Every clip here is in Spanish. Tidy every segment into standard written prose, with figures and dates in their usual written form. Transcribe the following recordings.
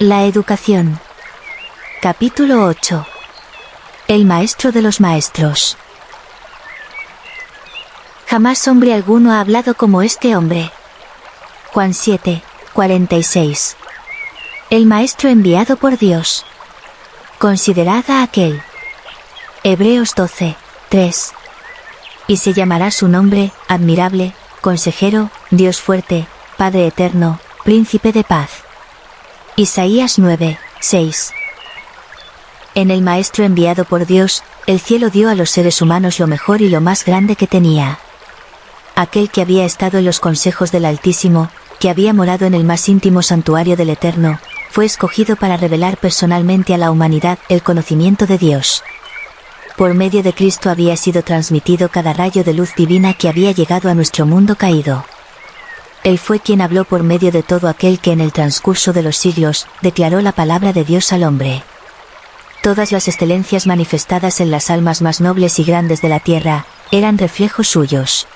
La educación. Capítulo 8. El maestro de los maestros. Jamás hombre alguno ha hablado como este hombre. Juan 7, 46. El maestro enviado por Dios. Considerad a aquel. Hebreos 12, 3. Y se llamará su nombre, admirable, consejero, Dios fuerte, Padre eterno, príncipe de paz. Isaías 9, 6. En el Maestro enviado por Dios, el cielo dio a los seres humanos lo mejor y lo más grande que tenía. Aquel que había estado en los consejos del Altísimo, que había morado en el más íntimo santuario del Eterno, fue escogido para revelar personalmente a la humanidad el conocimiento de Dios. Por medio de Cristo había sido transmitido cada rayo de luz divina que había llegado a nuestro mundo caído. Él fue quien habló por medio de todo aquel que en el transcurso de los siglos, declaró la palabra de Dios al hombre. Todas las excelencias manifestadas en las almas más nobles y grandes de la tierra, eran reflejos suyos.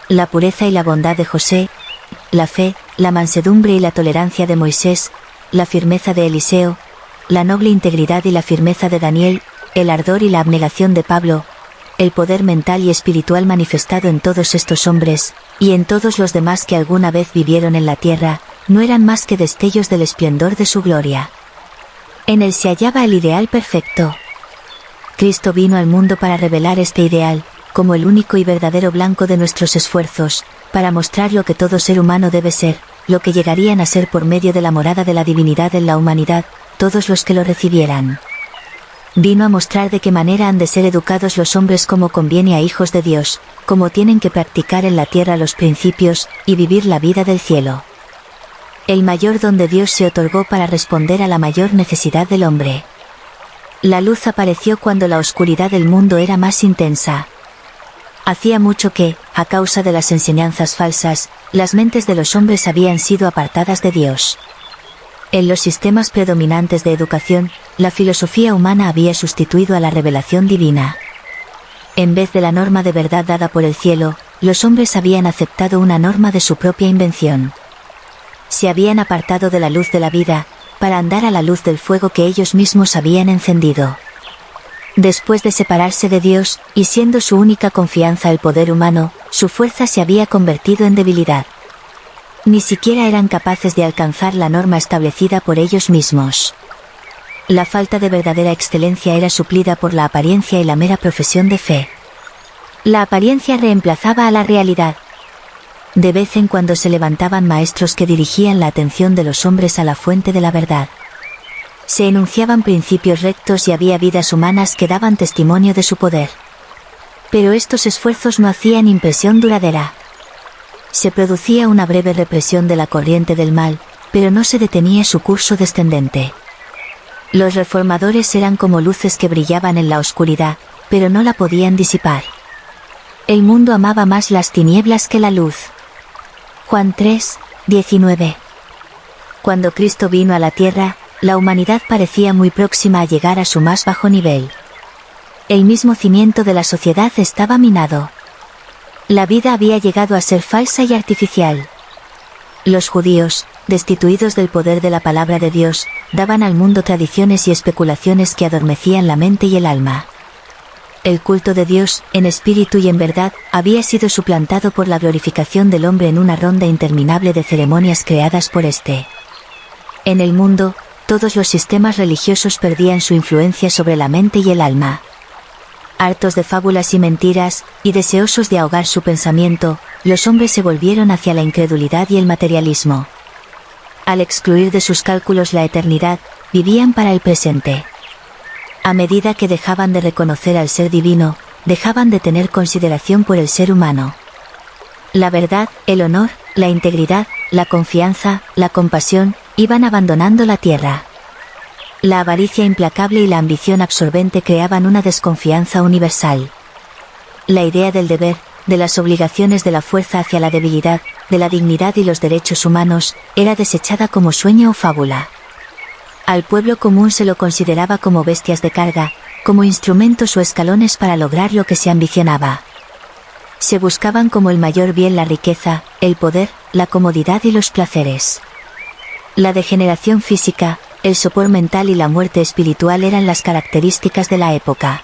La pureza y la bondad de José, la fe, la mansedumbre y la tolerancia de Moisés, la firmeza de Eliseo, la noble integridad y la firmeza de Daniel, el ardor y la abnegación de Pablo, el poder mental y espiritual manifestado en todos estos hombres, y en todos los demás que alguna vez vivieron en la tierra, no eran más que destellos del esplendor de su gloria. En él se hallaba el ideal perfecto. Cristo vino al mundo para revelar este ideal, como el único y verdadero blanco de nuestros esfuerzos, para mostrar lo que todo ser humano debe ser, lo que llegarían a ser por medio de la morada de la divinidad en la humanidad, todos los que lo recibieran. Vino a mostrar de qué manera han de ser educados los hombres como conviene a hijos de Dios, como tienen que practicar en la tierra los principios, y vivir la vida del cielo. El mayor don de Dios se otorgó para responder a la mayor necesidad del hombre. La luz apareció cuando la oscuridad del mundo era más intensa. Hacía mucho que, a causa de las enseñanzas falsas, las mentes de los hombres habían sido apartadas de Dios. En los sistemas predominantes de educación, la filosofía humana había sustituido a la revelación divina. En vez de la norma de verdad dada por el cielo, los hombres habían aceptado una norma de su propia invención. Se habían apartado de la luz de la vida, para andar a la luz del fuego que ellos mismos habían encendido. Después de separarse de Dios, y siendo su única confianza el poder humano, su fuerza se había convertido en debilidad. Ni siquiera eran capaces de alcanzar la norma establecida por ellos mismos. La falta de verdadera excelencia era suplida por la apariencia y la mera profesión de fe. La apariencia reemplazaba a la realidad. De vez en cuando se levantaban maestros que dirigían la atención de los hombres a la fuente de la verdad. Se enunciaban principios rectos y había vidas humanas que daban testimonio de su poder. Pero estos esfuerzos no hacían impresión duradera. Se producía una breve represión de la corriente del mal, pero no se detenía su curso descendente. Los reformadores eran como luces que brillaban en la oscuridad, pero no la podían disipar. El mundo amaba más las tinieblas que la luz. Juan 3, 19. Cuando Cristo vino a la tierra, la humanidad parecía muy próxima a llegar a su más bajo nivel. El mismo cimiento de la sociedad estaba minado. La vida había llegado a ser falsa y artificial. Los judíos, destituidos del poder de la palabra de Dios, daban al mundo tradiciones y especulaciones que adormecían la mente y el alma. El culto de Dios, en espíritu y en verdad, había sido suplantado por la glorificación del hombre en una ronda interminable de ceremonias creadas por éste. En el mundo, todos los sistemas religiosos perdían su influencia sobre la mente y el alma. Hartos de fábulas y mentiras, y deseosos de ahogar su pensamiento, los hombres se volvieron hacia la incredulidad y el materialismo. Al excluir de sus cálculos la eternidad, vivían para el presente. A medida que dejaban de reconocer al ser divino, dejaban de tener consideración por el ser humano. La verdad, el honor, la integridad, la confianza, la compasión, iban abandonando la tierra. La avaricia implacable y la ambición absorbente creaban una desconfianza universal. La idea del deber, de las obligaciones de la fuerza hacia la debilidad, de la dignidad y los derechos humanos, era desechada como sueño o fábula. Al pueblo común se lo consideraba como bestias de carga, como instrumentos o escalones para lograr lo que se ambicionaba. Se buscaban como el mayor bien la riqueza, el poder, la comodidad y los placeres. La degeneración física, el sopor mental y la muerte espiritual eran las características de la época.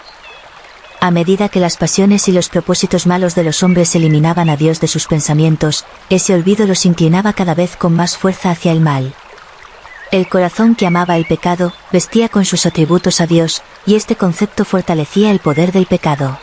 A medida que las pasiones y los propósitos malos de los hombres eliminaban a Dios de sus pensamientos, ese olvido los inclinaba cada vez con más fuerza hacia el mal. El corazón que amaba el pecado, vestía con sus atributos a Dios, y este concepto fortalecía el poder del pecado.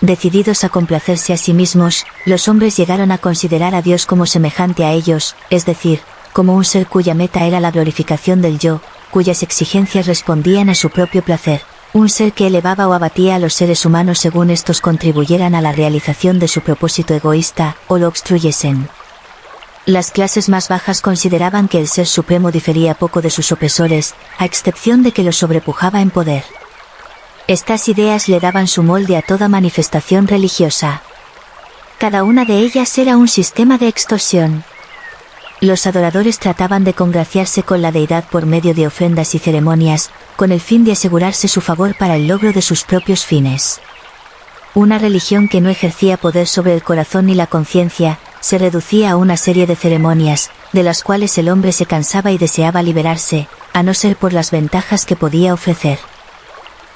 Decididos a complacerse a sí mismos, los hombres llegaron a considerar a Dios como semejante a ellos, es decir, como un ser cuya meta era la glorificación del yo, cuyas exigencias respondían a su propio placer, un ser que elevaba o abatía a los seres humanos según estos contribuyeran a la realización de su propósito egoísta, o lo obstruyesen. Las clases más bajas consideraban que el Ser Supremo difería poco de sus opresores, a excepción de que los sobrepujaba en poder. Estas ideas le daban su molde a toda manifestación religiosa. Cada una de ellas era un sistema de extorsión. Los adoradores trataban de congraciarse con la deidad por medio de ofrendas y ceremonias, con el fin de asegurarse su favor para el logro de sus propios fines. Una religión que no ejercía poder sobre el corazón ni la conciencia, se reducía a una serie de ceremonias, de las cuales el hombre se cansaba y deseaba liberarse, a no ser por las ventajas que podía ofrecer.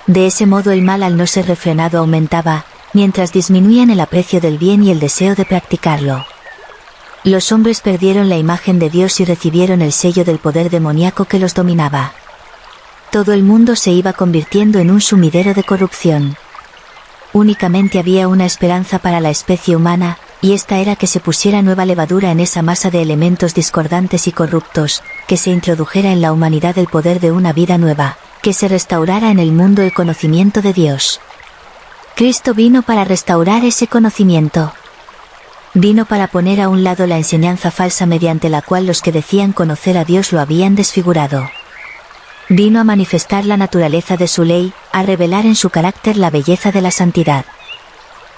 De ese modo el mal al no ser refrenado aumentaba, mientras disminuían el aprecio del bien y el deseo de practicarlo. Los hombres perdieron la imagen de Dios y recibieron el sello del poder demoníaco que los dominaba. Todo el mundo se iba convirtiendo en un sumidero de corrupción. Únicamente había una esperanza para la especie humana, y esta era que se pusiera nueva levadura en esa masa de elementos discordantes y corruptos, que se introdujera en la humanidad el poder de una vida nueva, que se restaurara en el mundo el conocimiento de Dios. Cristo vino para restaurar ese conocimiento. Vino para poner a un lado la enseñanza falsa mediante la cual los que decían conocer a Dios lo habían desfigurado. Vino a manifestar la naturaleza de su ley, a revelar en su carácter la belleza de la santidad.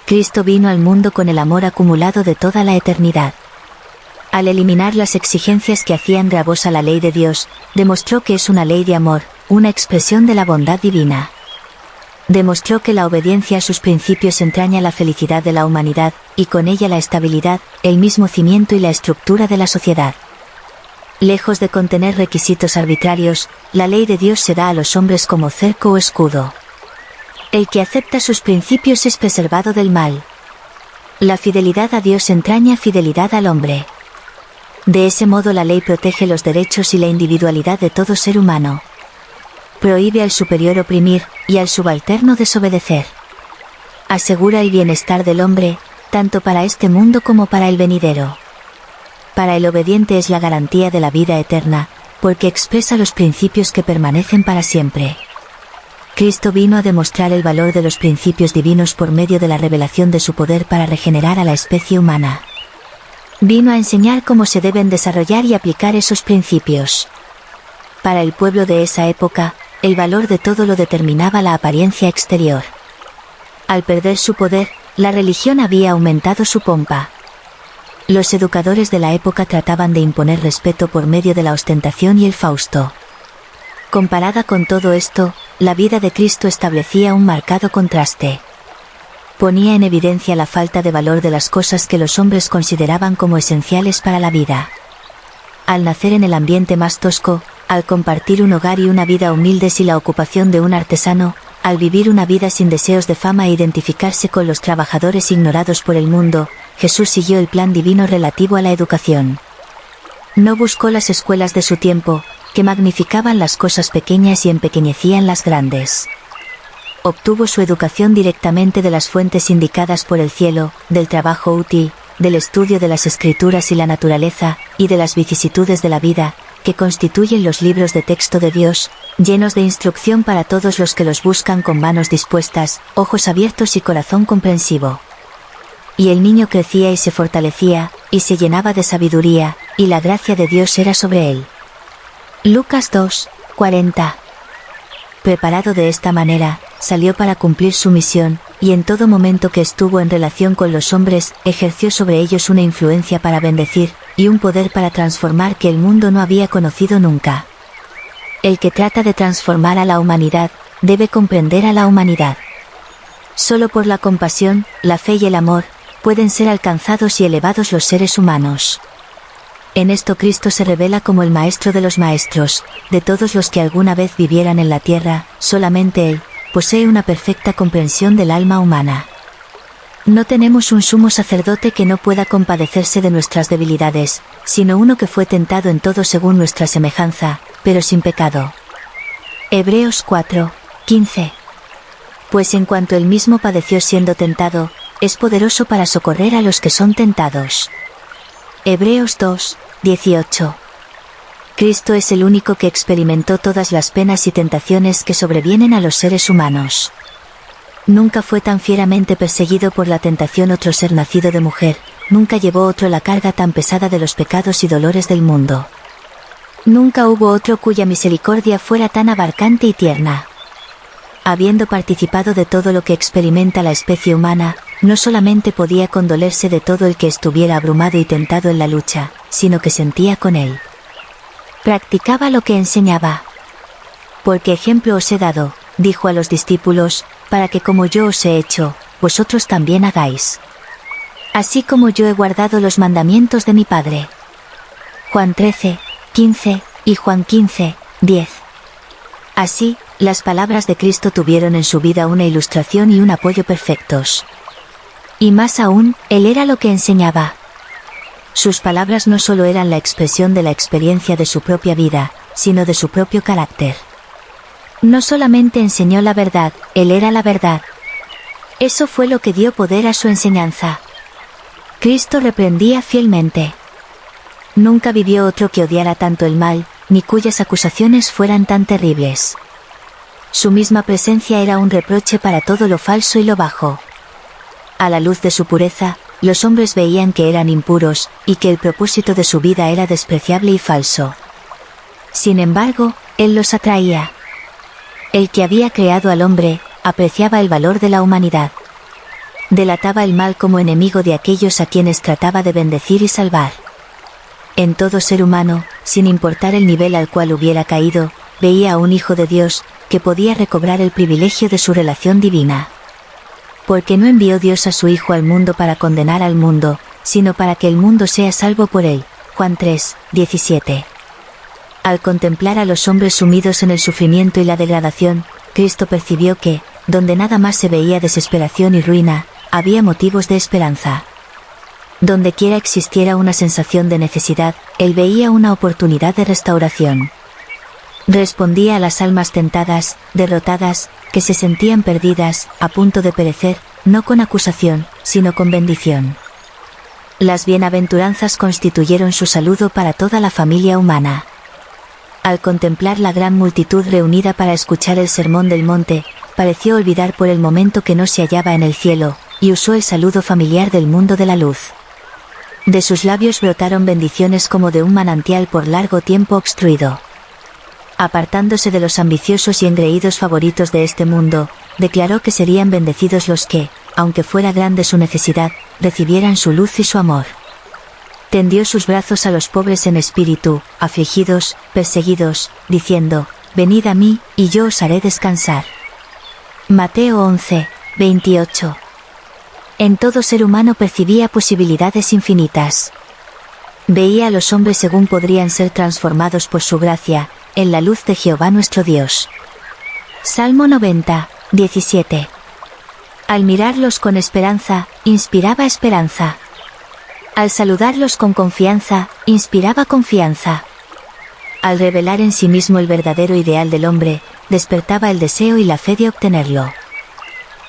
Cristo vino al mundo con el amor acumulado de toda la eternidad. Al eliminar las exigencias que hacían gravosa la ley de Dios, demostró que es una ley de amor, una expresión de la bondad divina. Demostró que la obediencia a sus principios entraña la felicidad de la humanidad, y con ella la estabilidad, el mismo cimiento y la estructura de la sociedad. Lejos de contener requisitos arbitrarios, la ley de Dios se da a los hombres como cerco o escudo. El que acepta sus principios es preservado del mal. La fidelidad a Dios entraña fidelidad al hombre. De ese modo la ley protege los derechos y la individualidad de todo ser humano. Prohíbe al superior oprimir, y al subalterno desobedecer. Asegura el bienestar del hombre, tanto para este mundo como para el venidero. Para el obediente es la garantía de la vida eterna, porque expresa los principios que permanecen para siempre. Cristo vino a demostrar el valor de los principios divinos por medio de la revelación de su poder para regenerar a la especie humana. Vino a enseñar cómo se deben desarrollar y aplicar esos principios. Para el pueblo de esa época, el valor de todo lo determinaba la apariencia exterior. Al perder su poder, la religión había aumentado su pompa. Los educadores de la época trataban de imponer respeto por medio de la ostentación y el fausto. Comparada con todo esto, la vida de Cristo establecía un marcado contraste. Ponía en evidencia la falta de valor de las cosas que los hombres consideraban como esenciales para la vida. Al nacer en el ambiente más tosco, al compartir un hogar y una vida humildes y la ocupación de un artesano, al vivir una vida sin deseos de fama e identificarse con los trabajadores ignorados por el mundo, Jesús siguió el plan divino relativo a la educación. No buscó las escuelas de su tiempo, que magnificaban las cosas pequeñas y empequeñecían las grandes. Obtuvo su educación directamente de las fuentes indicadas por el cielo, del trabajo útil, del estudio de las escrituras y la naturaleza, y de las vicisitudes de la vida, que constituyen los libros de texto de Dios, llenos de instrucción para todos los que los buscan con manos dispuestas, ojos abiertos y corazón comprensivo. Y el niño crecía y se fortalecía, y se llenaba de sabiduría, y la gracia de Dios era sobre él. Lucas 2:40. Preparado de esta manera, salió para cumplir su misión, y en todo momento que estuvo en relación con los hombres, ejerció sobre ellos una influencia para bendecir, y un poder para transformar que el mundo no había conocido nunca. El que trata de transformar a la humanidad, debe comprender a la humanidad. Solo por la compasión, la fe y el amor, pueden ser alcanzados y elevados los seres humanos. En esto Cristo se revela como el Maestro de los Maestros, de todos los que alguna vez vivieran en la tierra, solamente Él posee una perfecta comprensión del alma humana. No tenemos un sumo sacerdote que no pueda compadecerse de nuestras debilidades, sino uno que fue tentado en todo según nuestra semejanza, pero sin pecado. Hebreos 4:15. Pues en cuanto él mismo padeció siendo tentado, es poderoso para socorrer a los que son tentados. Hebreos 2:18. Cristo es el único que experimentó todas las penas y tentaciones que sobrevienen a los seres humanos. Nunca fue tan fieramente perseguido por la tentación otro ser nacido de mujer, nunca llevó otro la carga tan pesada de los pecados y dolores del mundo. Nunca hubo otro cuya misericordia fuera tan abarcante y tierna. Habiendo participado de todo lo que experimenta la especie humana, no solamente podía condolerse de todo el que estuviera abrumado y tentado en la lucha, sino que sentía con él. Practicaba lo que enseñaba. Porque ejemplo os he dado, dijo a los discípulos, para que como yo os he hecho, vosotros también hagáis. Así como yo he guardado los mandamientos de mi Padre. Juan 13:15 y Juan 15:10. Así, las palabras de Cristo tuvieron en su vida una ilustración y un apoyo perfectos. Y más aún, Él era lo que enseñaba. Sus palabras no solo eran la expresión de la experiencia de su propia vida, sino de su propio carácter. No solamente enseñó la verdad, Él era la verdad. Eso fue lo que dio poder a su enseñanza. Cristo reprendía fielmente. Nunca vivió otro que odiara tanto el mal, ni cuyas acusaciones fueran tan terribles. Su misma presencia era un reproche para todo lo falso y lo bajo. A la luz de su pureza, los hombres veían que eran impuros, y que el propósito de su vida era despreciable y falso. Sin embargo, Él los atraía. El que había creado al hombre, apreciaba el valor de la humanidad. Delataba el mal como enemigo de aquellos a quienes trataba de bendecir y salvar. En todo ser humano, sin importar el nivel al cual hubiera caído, veía a un Hijo de Dios, que podía recobrar el privilegio de su relación divina. Porque no envió Dios a su Hijo al mundo para condenar al mundo, sino para que el mundo sea salvo por él. Juan 3:17. Al contemplar a los hombres sumidos en el sufrimiento y la degradación, Cristo percibió que, donde nada más se veía desesperación y ruina, había motivos de esperanza. Donde quiera existiera una sensación de necesidad, Él veía una oportunidad de restauración. Respondía a las almas tentadas, derrotadas, que se sentían perdidas, a punto de perecer, no con acusación, sino con bendición. Las bienaventuranzas constituyeron su saludo para toda la familia humana. Al contemplar la gran multitud reunida para escuchar el sermón del monte, pareció olvidar por el momento que no se hallaba en el cielo, y usó el saludo familiar del mundo de la luz. De sus labios brotaron bendiciones como de un manantial por largo tiempo obstruido. Apartándose de los ambiciosos y engreídos favoritos de este mundo, declaró que serían bendecidos los que, aunque fuera grande su necesidad, recibieran su luz y su amor. Tendió sus brazos a los pobres en espíritu, afligidos, perseguidos, diciendo, venid a mí, y yo os haré descansar. Mateo 11:28. En todo ser humano percibía posibilidades infinitas. Veía a los hombres según podrían ser transformados por su gracia, en la luz de Jehová nuestro Dios. Salmo 90:17. Al mirarlos con esperanza, inspiraba esperanza. Al saludarlos con confianza, inspiraba confianza. Al revelar en sí mismo el verdadero ideal del hombre, despertaba el deseo y la fe de obtenerlo.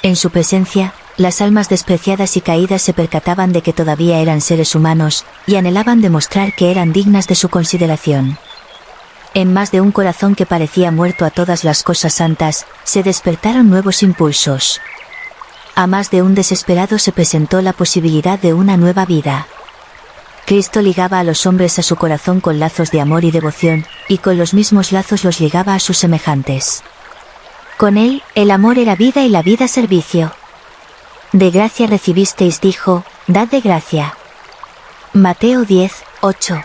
En su presencia, las almas despreciadas y caídas se percataban de que todavía eran seres humanos, y anhelaban demostrar que eran dignas de su consideración. En más de un corazón que parecía muerto a todas las cosas santas, se despertaron nuevos impulsos. A más de un desesperado se presentó la posibilidad de una nueva vida. Cristo ligaba a los hombres a su corazón con lazos de amor y devoción, y con los mismos lazos los ligaba a sus semejantes. Con él, el amor era vida y la vida servicio. De gracia recibisteis, dijo, dad de gracia. Mateo 10:8.